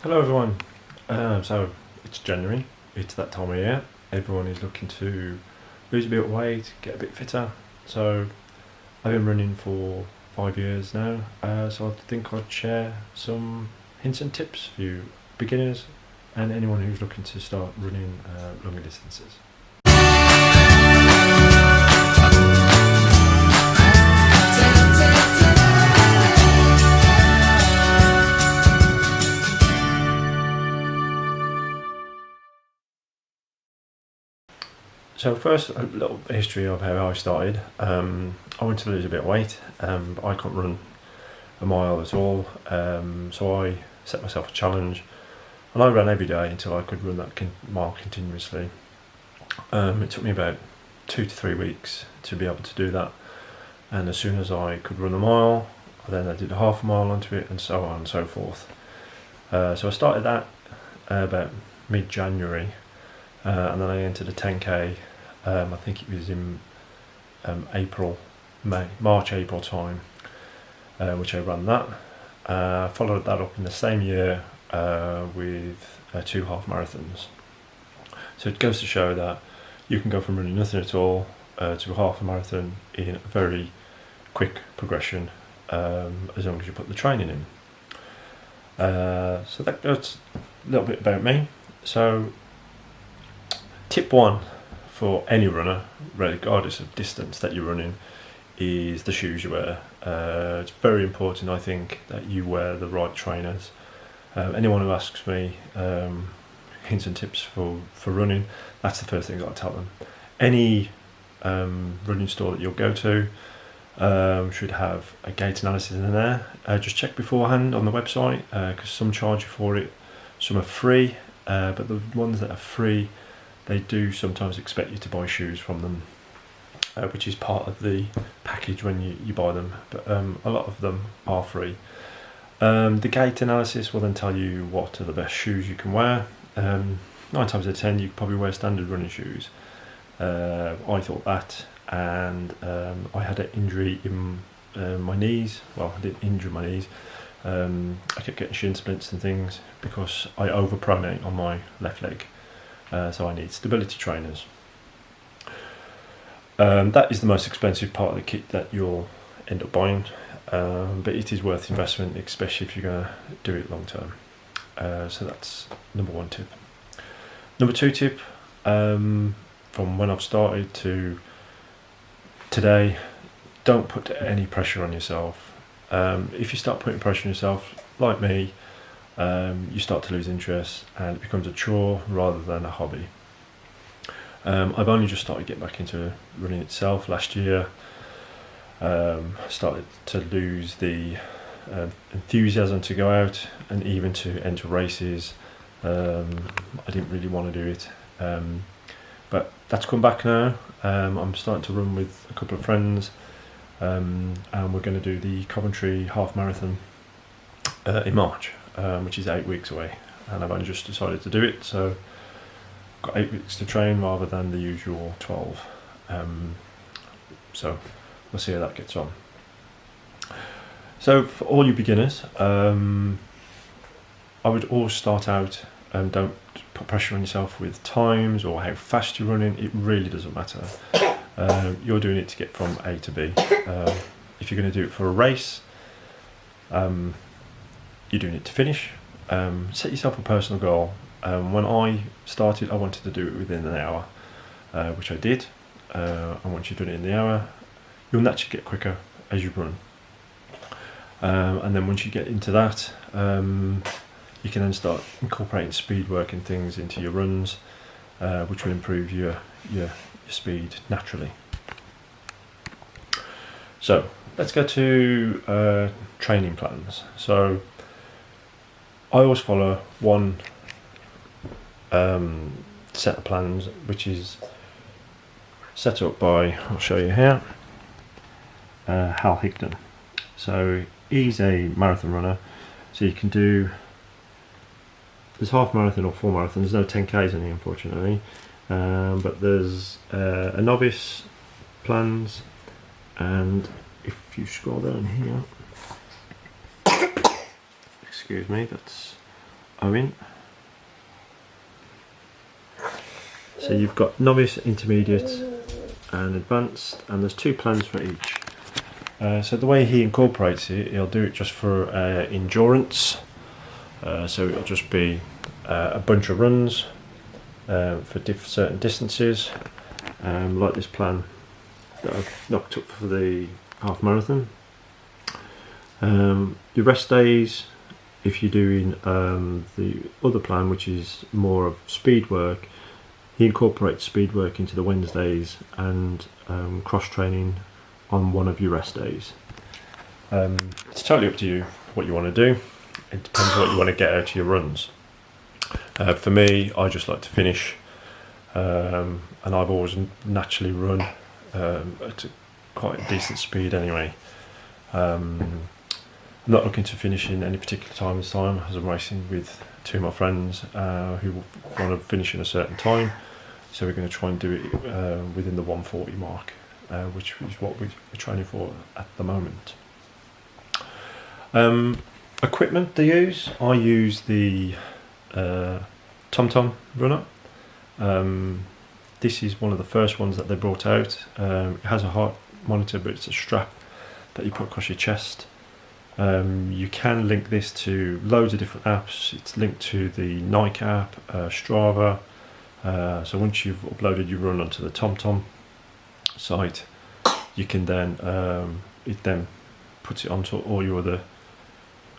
Hello everyone. So it's January, it's that time of year. Everyone is looking to lose a bit of weight, get a bit fitter. So I've been running for 5 years now, so I think I'd share some hints and tips for you beginners and anyone who's looking to start running longer distances. So first, a little history of how I started. I wanted to lose a bit of weight, but I couldn't run a mile at all. So I set myself a challenge, and I ran every day until I could run that mile continuously. It took me about 2 to 3 weeks to be able to do that, and as soon as I could run a mile, then I did a half a mile onto it, and so on and so forth. So I started that about mid-January, and then I entered a 10k. I think it was in March, April time, which I ran that. Followed that up in the same year with 2 half marathons. So it goes to show that you can go from running nothing at all to a half a marathon in a very quick progression, as long as you put the training in. So that's a little bit about me. So tip 1 for any runner, regardless of distance that you're running, is the shoes you wear. It's very important, I think, that you wear the right trainers. Anyone who asks me hints and tips for running, that's the first thing that I tell them. Any running store that you'll go to should have a gait analysis in there. Just check beforehand on the website, because some charge you for it, some are free, but the ones that are free, they do sometimes expect you to buy shoes from them, which is part of the package when you buy them, but a lot of them are free. The gait analysis will then tell you what are the best shoes you can wear. 9 times out of 10 you could probably wear standard running shoes. I thought that, and I had an injury in my knees. Well, I didn't injure my knees. I kept getting shin splints and things because I overpronate on my left leg. So I need stability trainers. That is the most expensive part of the kit that you'll end up buying, but it is worth investment, especially if you're going to do it long term. So that's number 1 tip. Number 2 tip, from when I've started to today, don't put any pressure on yourself. If you start putting pressure on yourself, like me, you start to lose interest and it becomes a chore rather than a hobby. I've only just started getting back into running itself last year. Started to lose the enthusiasm to go out and even to enter races. I didn't really want to do it, but that's come back now. I'm starting to run with a couple of friends, and we're going to do the Coventry half marathon in March, which is 8 weeks away, and I've only just decided to do it, so I've got 8 weeks to train rather than the usual 12. So we'll see how that gets on. So for all you beginners, I would always start out, and don't put pressure on yourself with times or how fast you're running. It really doesn't matter. You're doing it to get from A to B. If you're going to do it for a race, you're doing it to finish. Set yourself a personal goal. When I started, I wanted to do it within an hour, which I did. And once you've done it in the hour, you'll naturally get quicker as you run. And then once you get into that, you can then start incorporating speed work and things into your runs, which will improve your speed naturally. So let's go to training plans. So I always follow one set of plans, which is set up by, I'll show you here, Hal Higdon. So he's a marathon runner, so you can do, there's half marathon or full marathon. There's no 10Ks in here, unfortunately, but there's a novice plans, and if you scroll down here, excuse me, that's Owen. So you've got novice, intermediate and advanced, and there's 2 plans for each. So the way he incorporates it, he'll do it just for endurance. So it'll just be a bunch of runs for certain distances, like this plan that I've knocked up for the half marathon. Your rest days, if you're doing the other plan, which is more of speed work, he incorporates speed work into the Wednesdays and cross training on one of your rest days. It's totally up to you what you want to do. It depends what you want to get out of your runs. For me, I just like to finish, and I've always naturally run at quite a decent speed anyway. I'm not looking to finish in any particular time this time, as I'm racing with 2 of my friends who want to finish in a certain time, so we're going to try and do it within the 140 mark, which is what we're training for at the moment. Equipment to use, I use the TomTom runner. This is one of the first ones that they brought out. It has a heart monitor, but it's a strap that you put across your chest. You can link this to loads of different apps. It's linked to the Nike app, Strava. So once you've uploaded your run onto the TomTom site, you can then it then puts it onto all your other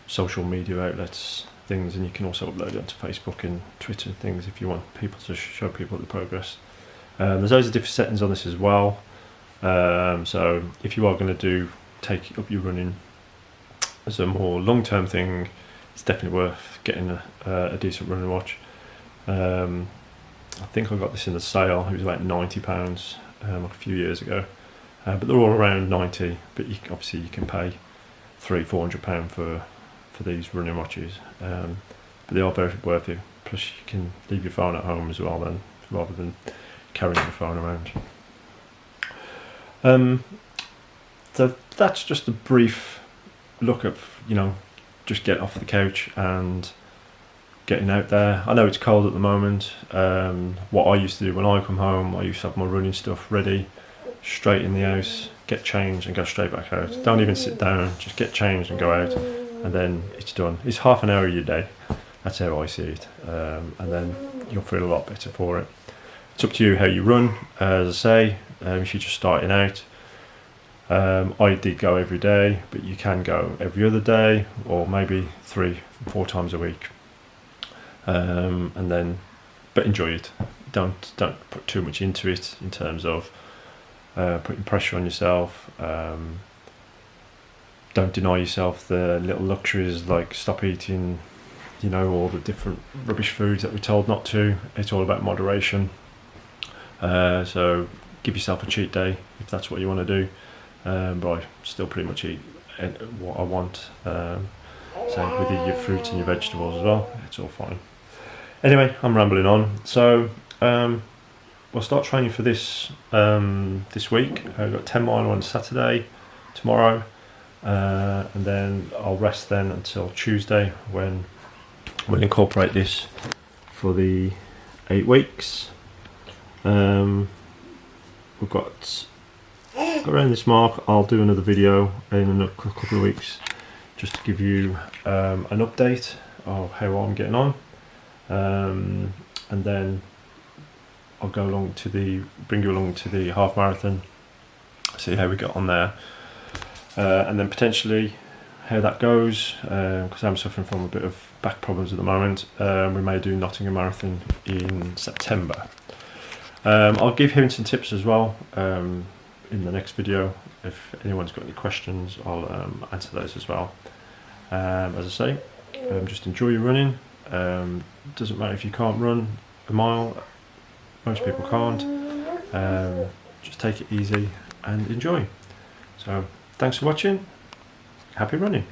social media outlets, things, and you can also upload it onto Facebook and Twitter and things if you want people to show people the progress. There's loads of different settings on this as well. So if you are going to take up your running as a more long-term thing, it's definitely worth getting a decent running watch. I think I got this in the sale. It was about £90 like a few years ago, but they're all around 90. But obviously you can pay £300-400 for these running watches, but they are very worth it. Plus you can leave your phone at home as well then, rather than carrying your phone around. So that's just a brief look at, just getting off the couch and getting out there. I know it's cold at the moment. What I used to do when I come home, I used to have my running stuff ready, straight in the house, get changed and go straight back out. Don't even sit down, just get changed and go out, and then it's done. It's half an hour of your day. That's how I see it, and then you'll feel a lot better for it. It's up to you how you run. As I say, if you're just starting out, I did go every day, but you can go every other day, or maybe 3-4 times a week, but enjoy it. Don't put too much into it in terms of putting pressure on yourself. Don't deny yourself the little luxuries, like stop eating all the different rubbish foods that we're told not to. It's all about moderation. So give yourself a cheat day if that's what you want to do, but I still pretty much eat what I want, so with your fruits and your vegetables as well. It's all fine. Anyway, I'm rambling on. So we'll start training for this this week. I've got 10 mile on Saturday, tomorrow, and then I'll rest then until Tuesday, when we'll incorporate this for the 8 weeks. We've got around this mark. I'll do another video in a couple of weeks just to give you an update of how I'm getting on, and then I'll go along to bring you along to the half marathon, see how we got on there, and then potentially how that goes, because I'm suffering from a bit of back problems at the moment. We may do Nottingham Marathon in September. I'll give him some tips as well in the next video. If anyone's got any questions, I'll answer those as well. As I say, just enjoy your running. Doesn't matter if you can't run a mile, most people can't. Just take it easy and enjoy. So thanks for watching. Happy running.